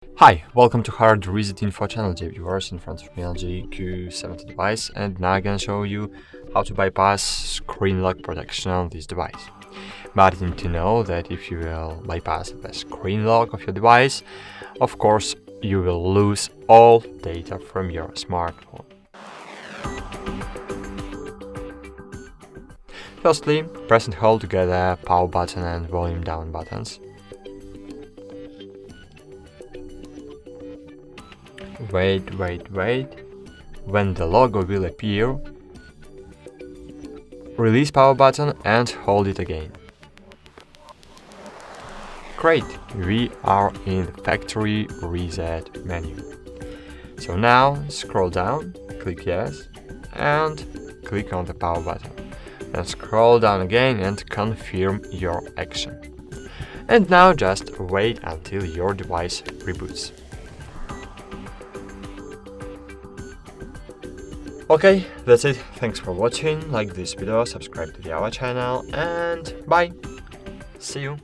Hi, welcome to HardReset.Info channel, dear viewers. In front of me LG Q70 device, and now I'm gonna show you how to bypass screen lock protection on this device. But you need to know that if you will bypass the screen lock of your device, of course you will lose all data from your smartphone. Firstly, press and hold together power button and volume down buttons. Wait. When the logo will appear, release power button and hold it again. Great, we are in the factory reset menu. So now scroll down, click yes, and click on the power button. Then scroll down again and confirm your action. And now just wait until your device reboots. Okay, that's it. Thanks for watching. Like this video, subscribe to our channel, and bye. See you.